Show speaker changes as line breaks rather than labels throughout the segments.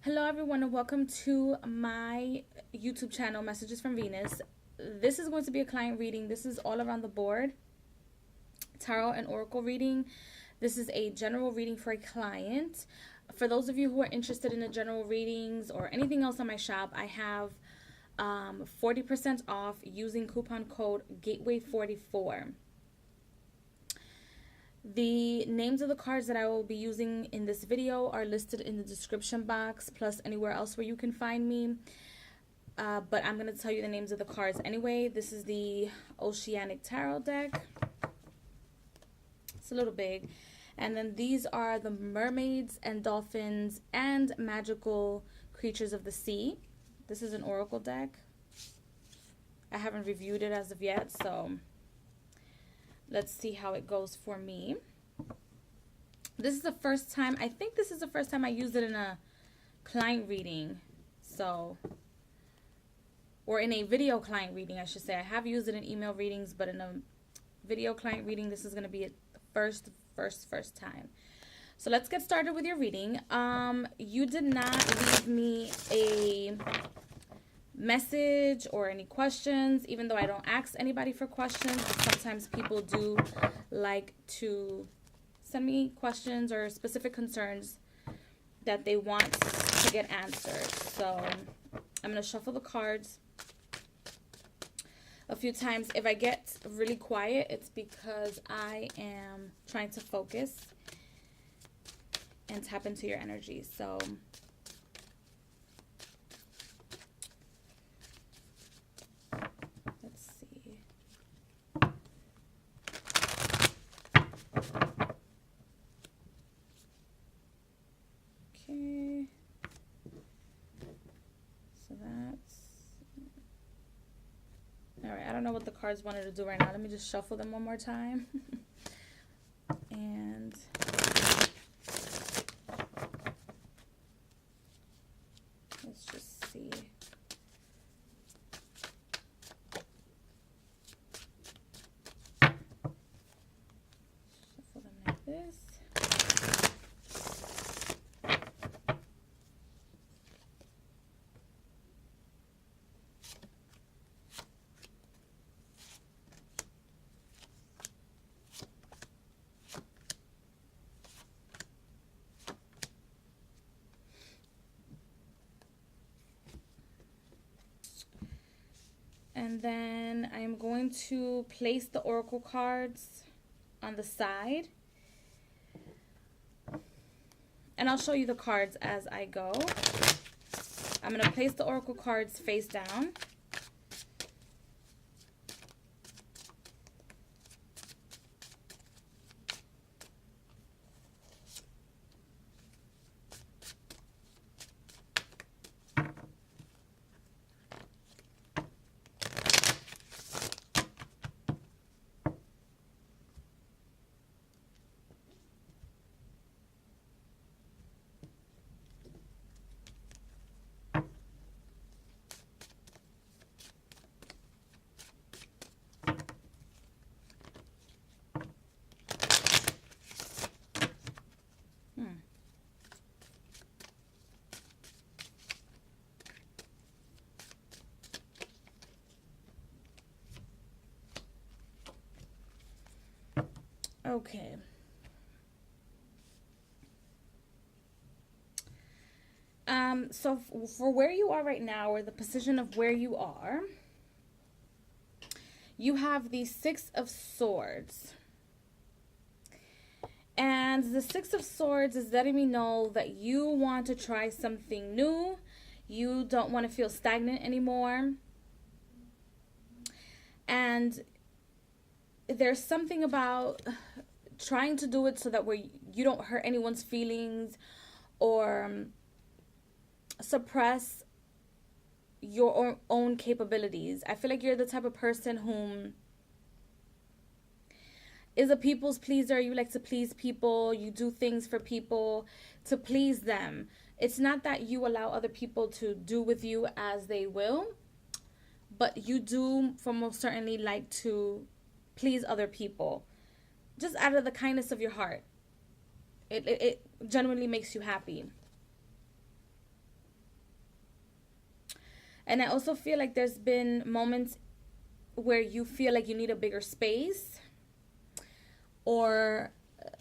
Hello everyone and welcome to my YouTube channel, Messages from Venus. This is going to be a client reading. This is all around the board. Tarot and Oracle reading. This is a general reading for a client. For those of you who are interested in the general readings or anything else on my shop, I have 40% off using coupon code Gateway44. The names of the cards that I will be using in this video are listed in the description box, plus anywhere else where you can find me. But I'm going to tell you the names of the cards anyway. This is the Oceanic Tarot deck. It's a little big. And then these are the mermaids and dolphins and magical creatures of the sea. This is an oracle deck. I haven't reviewed it as of yet, so let's see how it goes for me. This is the first time, I think this is the first time I used it in a client reading. So, or in a video client reading, I should say. I have used it in email readings, but in a video client reading, this is going to be a first time. So let's get started with your reading. You did not leave me a message or any questions, even though I don't ask anybody for questions. But sometimes people do like to send me questions or specific concerns that they want to get answered. So I'm going to shuffle the cards a few times. If I get really quiet, it's because I am trying to focus and tap into your energy. So let's see. Okay. So that's all right. I don't know what the cards wanted to do right now. Let me just shuffle them one more time. And let's just see. Shuffle them like this. And then I'm going to place the oracle cards on the side. And I'll show you the cards as I go. I'm going to place the oracle cards face down. Okay. So for where you are right now, or the position of where you are, you have the Six of Swords. And the Six of Swords is letting me know that you want to try something new. You don't want to feel stagnant anymore. And there's something about trying to do it so that you don't hurt anyone's feelings or suppress your own capabilities. I feel like you're the type of person whom is a people's pleaser. You like to please people. You do things for people to please them. It's not that you allow other people to do with you as they will, but you do for most certainly like to please other people just out of the kindness of your heart. It genuinely makes you happy. And I also feel like there's been moments where you feel like you need a bigger space, or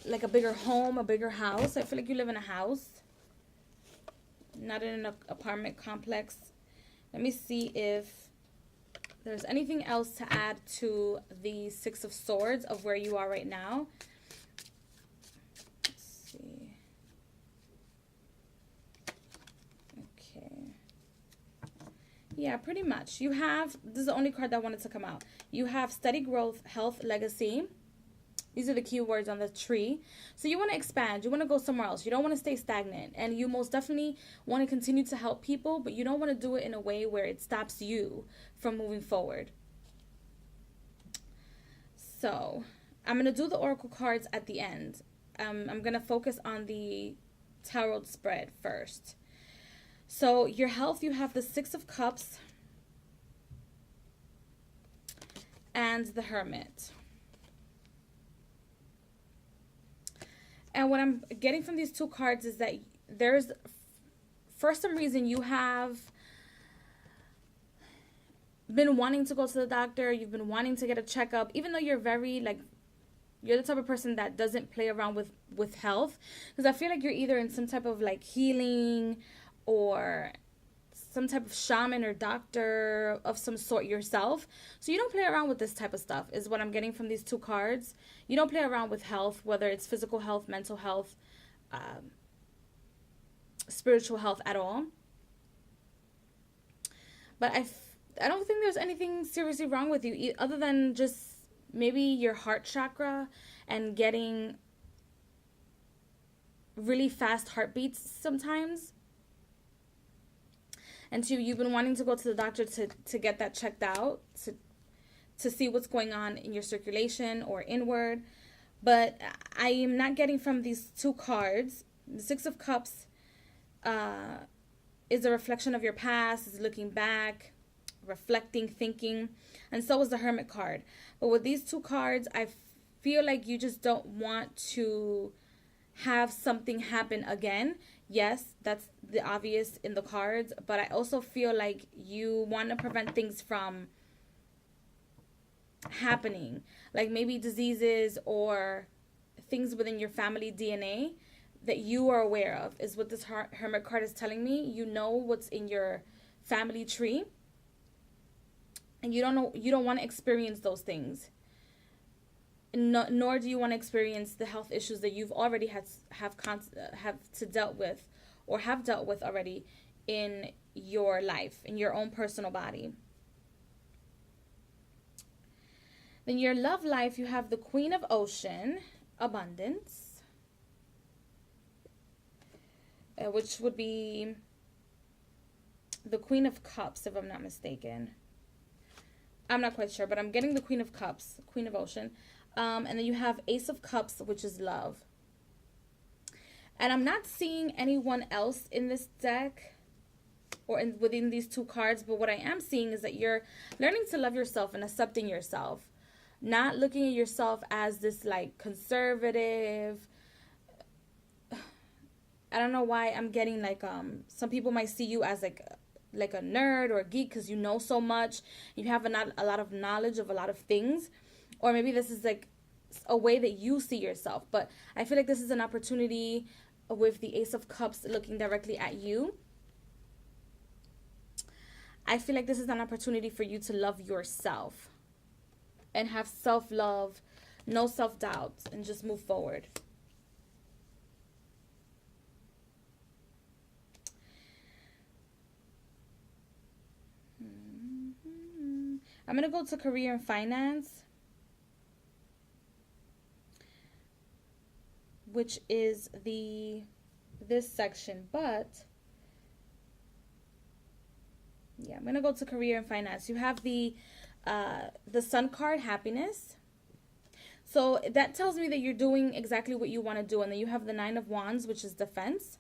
like a bigger home, a bigger house. I feel like you live in a house, not in an apartment complex. Let me see if there's anything else to add to the Six of Swords of where you are right now. Let's see. Okay. Yeah, pretty much. You have, this is the only card that wanted to come out. You have steady growth, health, legacy. These are the keywords on the tree. So you want to expand. You want to go somewhere else. You don't want to stay stagnant. And you most definitely want to continue to help people, but you don't want to do it in a way where it stops you from moving forward. So I'm going to do the oracle cards at the end. I'm going to focus on the tarot spread first. So your health, you have the Six of Cups and the Hermit. And what I'm getting from these two cards is that there's, for some reason, you have been wanting to go to the doctor. You've been wanting to get a checkup, even though you're very, like, you're the type of person that doesn't play around with health. Because I feel like you're either in some type of, like, healing or some type of shaman or doctor of some sort yourself. So you don't play around with this type of stuff is what I'm getting from these two cards. You don't play around with health, whether it's physical health, mental health, spiritual health at all. But I don't think there's anything seriously wrong with you other than just maybe your heart chakra and getting really fast heartbeats sometimes. And two, you've been wanting to go to the doctor to get that checked out, to see what's going on in your circulation or inward. But I am not getting from these two cards. The Six of Cups is a reflection of your past, is looking back, reflecting, thinking. And so is the Hermit card. But with these two cards, I feel like you just don't want to have something happen again. Yes, that's the obvious in the cards, but I also feel like you want to prevent things from happening, like maybe diseases or things within your family DNA that you are aware of is what this Hermit card is telling me. You know what's in your family tree, and you don't want to experience those things. Nor do you want to experience the health issues that you've already have dealt with or have dealt with already in your life, in your own personal body. Then your love life, you have the Queen of Ocean, abundance, which would be the Queen of Cups, if I'm not mistaken. I'm not quite sure, but I'm getting the Queen of Cups, Queen of Ocean. And then you have Ace of Cups, which is love. And I'm not seeing anyone else in this deck or within these two cards. But what I am seeing is that you're learning to love yourself and accepting yourself. Not looking at yourself as this, like, conservative. I don't know why I'm getting, like, some people might see you as, like a nerd or a geek because you know so much. You have a lot of knowledge of a lot of things. Or maybe this is like a way that you see yourself. But I feel like this is an opportunity with the Ace of Cups looking directly at you. I feel like this is an opportunity for you to love yourself and have self-love, no self-doubt, and just move forward. I'm going to go to career and finance, which is this section, but yeah, I'm going to go to career and finance. You have the Sun card, happiness. So that tells me that you're doing exactly what you want to do. And then you have the Nine of Wands, which is defense.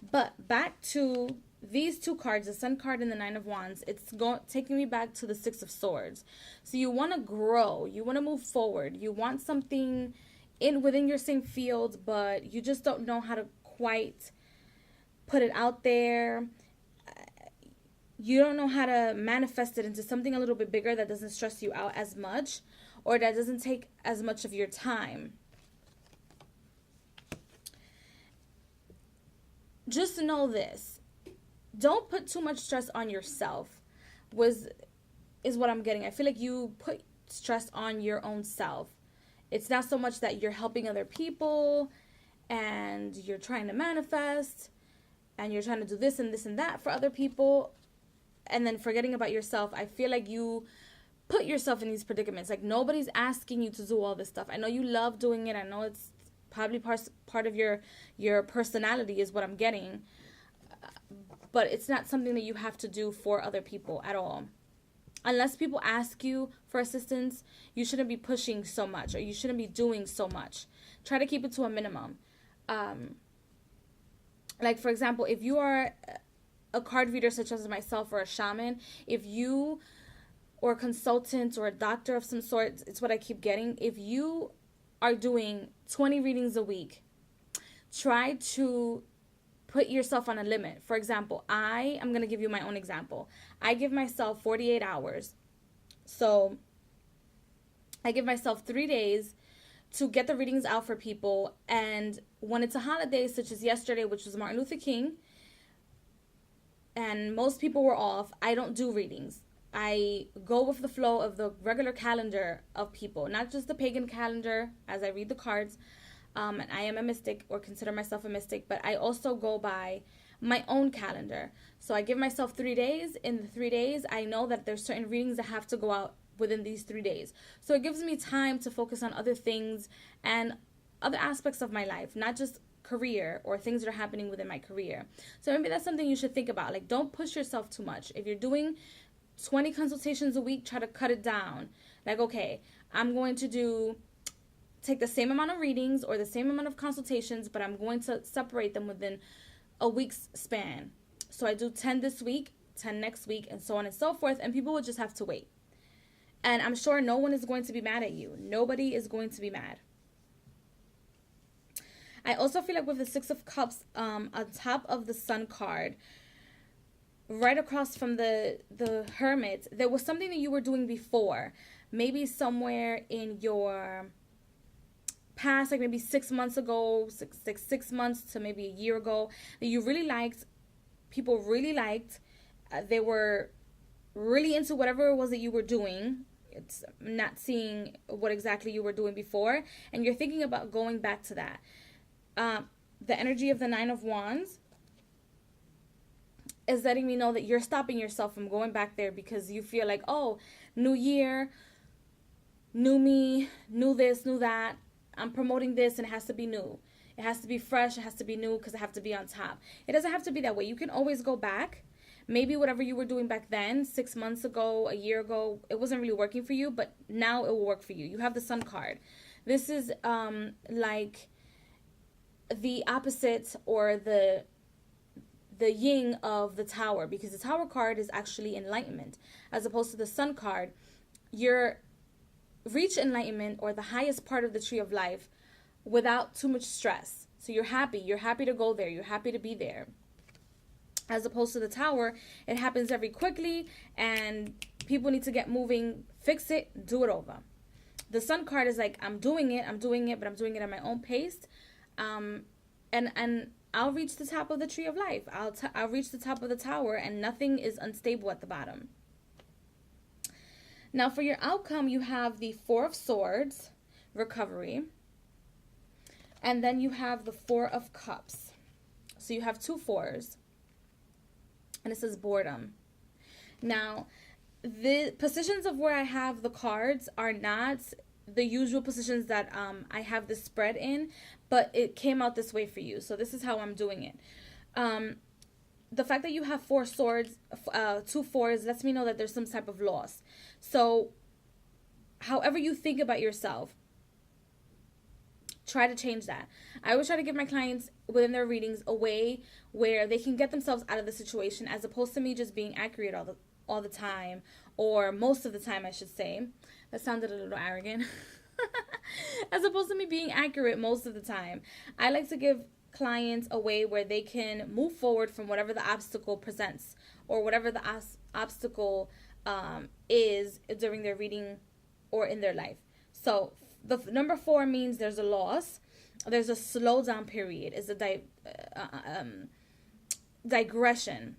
But back to these two cards, the Sun card and the Nine of Wands, it's taking me back to the Six of Swords. So you want to grow, you want to move forward, you want something within your same field, but you just don't know how to quite put it out there. you don't know how to manifest it into something a little bit bigger that doesn't stress you out as much, or that doesn't take as much of your time. Just know this. Don't put too much stress on yourself, is what I'm getting. I feel like you put stress on your own self. It's not so much that you're helping other people and you're trying to manifest and you're trying to do this and that for other people and then forgetting about yourself. I feel like you put yourself in these predicaments. Like, nobody's asking you to do all this stuff. I know you love doing it. I know it's probably part of your personality is what I'm getting. But it's not something that you have to do for other people at all. Unless people ask you for assistance, you shouldn't be pushing so much, or you shouldn't be doing so much. Try to keep it to a minimum. Like, for example, if you are a card reader such as myself, or a shaman, if you, or a consultant or a doctor of some sort, it's what I keep getting. If you are doing 20 readings a week, try to put yourself on a limit. For example, I am going to give you my own example. I give myself 48 hours. So I give myself 3 days to get the readings out for people. And when it's a holiday, such as yesterday, which was Martin Luther King, and most people were off, I don't do readings. I go with the flow of the regular calendar of people, not just the pagan calendar as I read the cards. And I am a mystic, or consider myself a mystic, but I also go by my own calendar. So I give myself 3 days. In the 3 days, I know that there's certain readings that have to go out within these 3 days. So it gives me time to focus on other things and other aspects of my life, not just career or things that are happening within my career. So maybe that's something you should think about. Like, don't push yourself too much. If you're doing 20 consultations a week, try to cut it down. Like, okay, I'm going to take the same amount of readings or the same amount of consultations, but I'm going to separate them within a week's span. So I do 10 this week, 10 next week, and so on and so forth, and people will just have to wait. And I'm sure no one is going to be mad at you. Nobody is going to be mad. I also feel like with the Six of Cups, on top of the Sun card, right across from the Hermit, there was something that you were doing before. Maybe somewhere in your past, like maybe 6 months ago, six months to maybe a year ago, that you really liked, people really liked. They were really into whatever it was that you were doing. It's not seeing what exactly you were doing before, and you're thinking about going back to that. The energy of the Nine of Wands is letting me know that you're stopping yourself from going back there because you feel like, oh, new year, new me, new this, new that. I'm promoting this and it has to be new. It has to be fresh. It has to be new because I have to be on top. It doesn't have to be that way. You can always go back. Maybe whatever you were doing back then, 6 months ago, a year ago, it wasn't really working for you, but now it will work for you. You have the Sun card. This is like the opposite, or the yin of the Tower, because the Tower card is actually enlightenment, as opposed to the Sun card. You're reach enlightenment, or the highest part of the tree of life, without too much stress. So you're happy to go there, you're happy to be there. As opposed to the Tower, it happens very quickly and people need to get moving, fix it, do it over. The Sun card is like, I'm doing it, but I'm doing it at my own pace. And I'll reach the top of the tree of life. I'll reach the top of the Tower, and nothing is unstable at the bottom. Now for your outcome, you have the Four of Swords, recovery. And then you have the Four of Cups. So you have 2 fours. And it says boredom. Now, the positions of where I have the cards are not the usual positions that I have the spread in, but it came out this way for you. So this is how I'm doing it. The fact that you have 4 swords, 2 fours, lets me know that there's some type of loss. So however you think about yourself, try to change that. I always try to give my clients within their readings a way where they can get themselves out of the situation, as opposed to me just being accurate all the time, or most of the time, I should say. That sounded a little arrogant. As opposed to me being accurate most of the time. I like to give clients a way where they can move forward from whatever the obstacle presents, or whatever the obstacle is during their reading or in their life. So the number 4 means there's a loss, there's a slowdown period, is a digression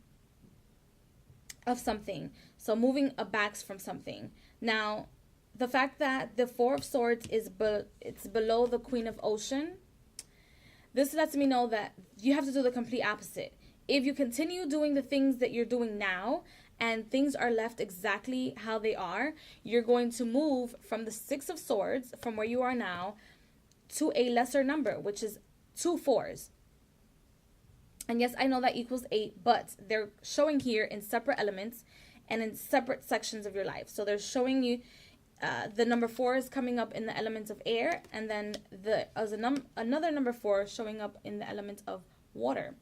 of something. So moving back from something. Now, the fact that the 4 of Swords is it's below the Queen of Ocean, this lets me know that you have to do the complete opposite. If you continue doing the things that you're doing now and things are left exactly how they are, you're going to move from the 6 of Swords, from where you are now, to a lesser number, which is 2 4s. And yes, I know that equals 8, but they're showing here in separate elements and in separate sections of your life. So they're showing you the number 4 is coming up in the element of air, and then another number 4 showing up in the element of water.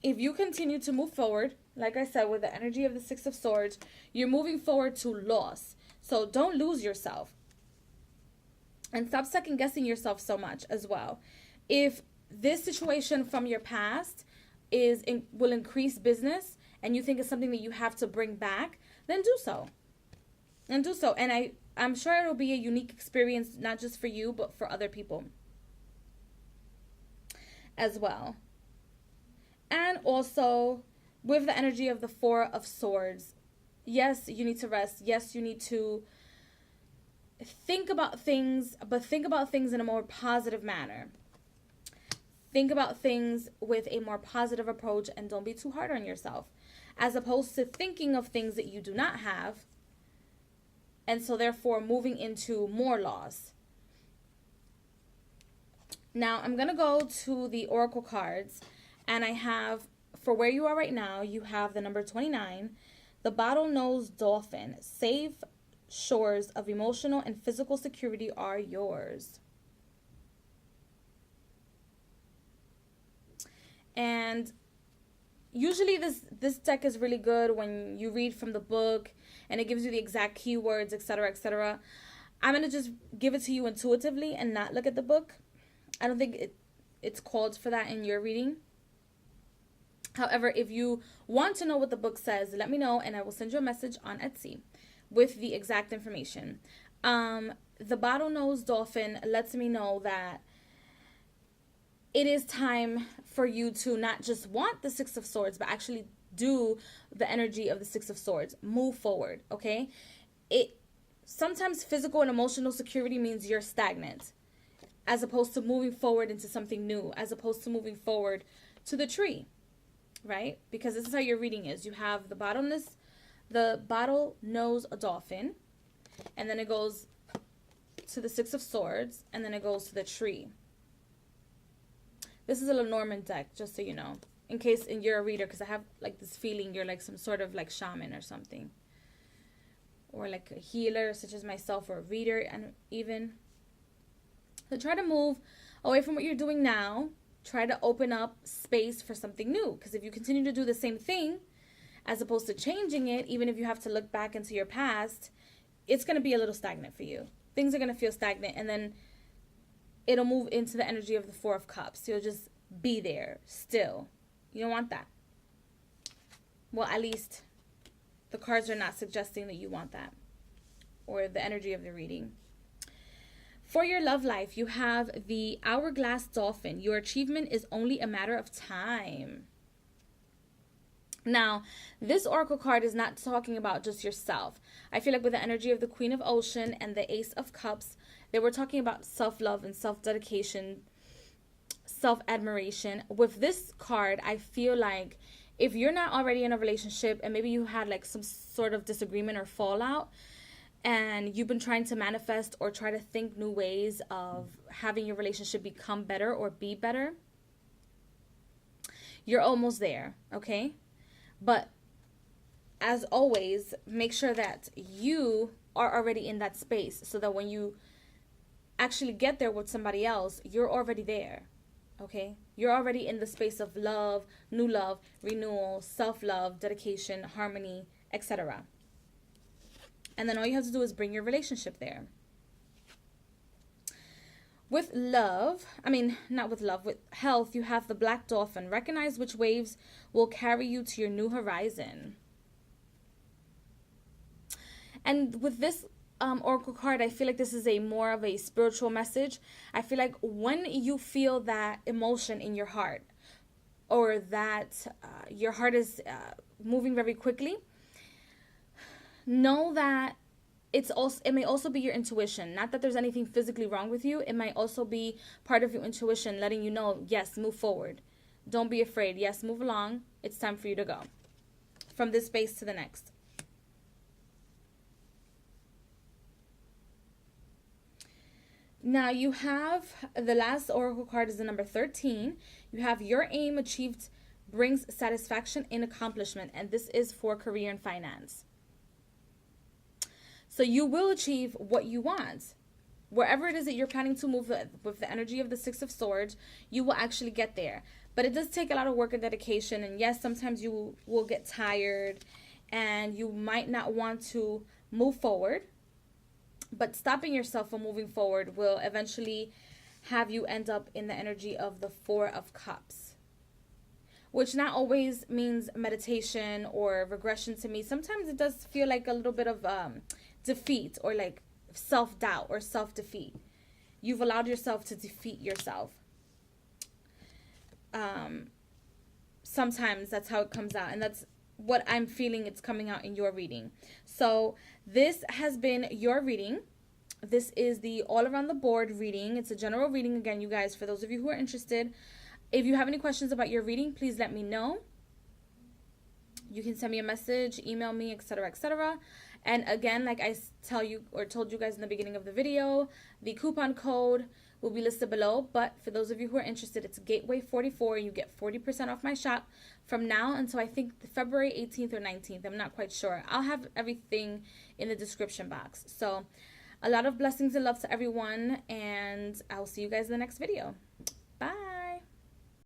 If you continue to move forward, like I said, with the energy of the 6 of Swords, you're moving forward to loss. So don't lose yourself. And stop second guessing yourself so much as well. If this situation from your past will increase business, and you think it's something that you have to bring back, then do so. And I'm sure it'll be a unique experience, not just for you, but for other people as well. And also, with the energy of the 4 of Swords, yes, you need to rest. Yes, you need to think about things, but think about things in a more positive manner. Think about things with a more positive approach, and don't be too hard on yourself, as opposed to thinking of things that you do not have, and so therefore moving into more loss. Now, I'm going to go to the Oracle cards, and I have, for where you are right now, you have the number 29, the bottlenose dolphin. Safe shores of emotional and physical security are yours. And usually this deck is really good when you read from the book and it gives you the exact keywords, etc., etc. I'm going to just give it to you intuitively and not look at the book. I don't think it's called for that in your reading. However, if you want to know what the book says, let me know and I will send you a message on Etsy with the exact information. The bottlenose dolphin lets me know that it is time for you to not just want the 6 of Swords, but actually do the energy of the 6 of Swords. Move forward, okay? Sometimes physical and emotional security means you're stagnant, as opposed to moving forward into something new, as opposed to moving forward to the tree, right? Because this is how your reading is. You have the bottlenose dolphin, and then it goes to the 6 of Swords, and then it goes to the tree. This is a Lenormand deck, just so you know, in case you're a reader, because I have like this feeling you're like some sort of like shaman or something, or like a healer such as myself, or a reader, and even. So try to move away from what you're doing now. Try to open up space for something new, because if you continue to do the same thing as opposed to changing it, even if you have to look back into your past, it's going to be a little stagnant for you. Things are going to feel stagnant, and then it'll move into the energy of the 4 of Cups. You'll just be there still. You don't want that. Well, at least the cards are not suggesting that you want that, or the energy of the reading. For your love life, you have the Hourglass Dolphin. Your achievement is only a matter of time. Now, this oracle card is not talking about just yourself. I feel like with the energy of the Queen of Ocean and the Ace of Cups, they were talking about self-love and self-dedication, self-admiration. With this card, I feel like if you're not already in a relationship and maybe you had like some sort of disagreement or fallout, and you've been trying to manifest or try to think new ways of having your relationship become better or be better, you're almost there, okay? But as always, make sure that you are already in that space, so that when you actually get there with somebody else, you're already there, okay? You're already in the space of love, new love, renewal, self-love, dedication, harmony, etc. And then all you have to do is bring your relationship there. With love, I mean, not with love, with health, you have the black dolphin. Recognize which waves will carry you to your new horizon. And with this oracle card, I feel like this is a more of a spiritual message. I feel like when you feel that emotion in your heart, or that your heart is moving very quickly, know that it may also be your intuition. Not that there's anything physically wrong with you. It might also be part of your intuition letting you know, yes, move forward. Don't be afraid. Yes, move along. It's time for you to go from this space to the next. Now you have the last oracle card is the number 13. You have your aim achieved brings satisfaction in accomplishment, and this is for career and finance. So you will achieve what you want. Wherever it is that you're planning to move with the energy of the Six of Swords, you will actually get there. But it does take a lot of work and dedication, and yes, sometimes you will get tired and you might not want to move forward. But stopping yourself from moving forward will eventually have you end up in the energy of the Four of Cups, which not always means meditation or regression to me. Sometimes it does feel like a little bit of defeat, or like self-doubt or self-defeat. You've allowed yourself to defeat yourself. Sometimes that's how it comes out, and that's what I'm feeling it's coming out in your reading. So this has been your reading. This is the all around the board reading. It's a general reading again, you guys, for those of you who are interested. If you have any questions about your reading, please let me know. You can send me a message, email me, etc., etc. And again, like I told you guys in the beginning of the video, the coupon code will be listed below. But for those of you who are interested, it's Gateway 44. You get 40% off my shop from now until I think February 18th or 19th. I'm not quite sure. I'll have everything in the description box. So a lot of blessings and love to everyone, and I'll see you guys in the next video. Bye.